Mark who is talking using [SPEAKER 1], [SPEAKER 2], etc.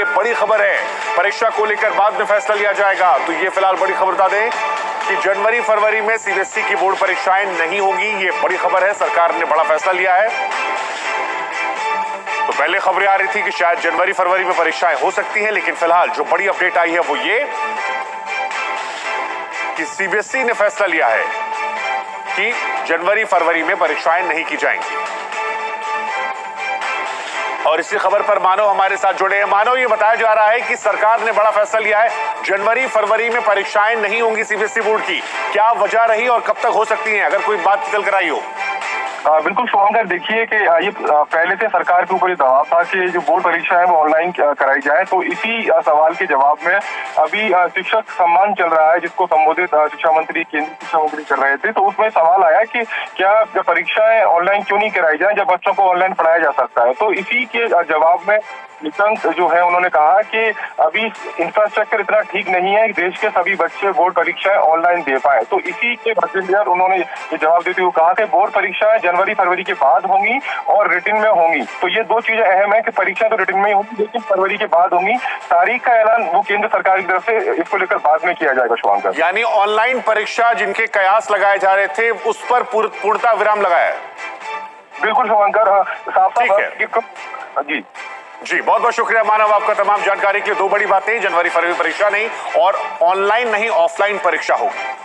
[SPEAKER 1] ये बड़ी खबर है, परीक्षा को लेकर बाद में फैसला लिया जाएगा। तो ये फिलहाल बड़ी खबर बता दें कि जनवरी फरवरी में सीबीएसई की बोर्ड परीक्षाएं नहीं होंगी। ये बड़ी खबर है, सरकार ने बड़ा फैसला लिया है। तो पहले खबरें आ रही थी कि शायद जनवरी फरवरी में परीक्षाएं हो सकती हैं, लेकिन फिलहाल जो बड़ी अपडेट आई है वो ये कि सीबीएसई ने फैसला लिया है कि जनवरी फरवरी में परीक्षाएं नहीं की जाएंगी। और इसी खबर पर मानव हमारे साथ जुड़े हैं। मानव, ये बताया जा रहा है कि सरकार ने बड़ा फैसला लिया है, जनवरी फरवरी में परीक्षाएं नहीं होंगी सीबीएसई बोर्ड की। क्या वजह रही और कब तक हो सकती हैं, अगर कोई बात निकल कर आई हो?
[SPEAKER 2] बिल्कुल शुभंकर, देखिए कि ये पहले से सरकार के ऊपर ये दबाव था कि जो बोर्ड परीक्षा है वो ऑनलाइन कराई जाए। तो इसी सवाल के जवाब में अभी शिक्षक सम्मान चल रहा है, जिसको संबोधित शिक्षा मंत्री, केंद्रीय शिक्षा मंत्री कर रहे थे। तो उसमें सवाल आया कि क्या परीक्षाएं ऑनलाइन क्यों नहीं कराई जाए जब बच्चों को ऑनलाइन पढ़ाया जा सकता है। तो इसी के जवाब में निशंक जो है उन्होंने कहा कि अभी इंफ्रास्ट्रक्चर इतना ठीक नहीं है कि देश के सभी बच्चे बोर्ड परीक्षाएं ऑनलाइन दे पाए। तो इसी के मद्देनजर उन्होंने ये जवाब देते हुए कहा कि बोर्ड परीक्षाएं जनवरी फरवरी के बाद होंगी और रिटन में होंगी। तो ये दो चीजें अहम है कि परीक्षा तो रिटन में ही होगी, लेकिन फरवरी के बाद होंगी। तारीख का ऐलान वो केंद्र सरकार की तरफ से इसको लेकर बाद में किया जाएगा। शुभंकर,
[SPEAKER 1] यानी ऑनलाइन परीक्षा जिनके कयास लगाए जा रहे थे उस पर पूर्णतः विराम लगाया है।
[SPEAKER 2] बिल्कुल शुभंकर, साफ
[SPEAKER 1] जी, बहुत बहुत शुक्रिया मानव आपका तमाम जानकारी के लिए। दो बड़ी बातें, जनवरी फरवरी परीक्षा नहीं और ऑनलाइन नहीं ऑफलाइन परीक्षा होगी।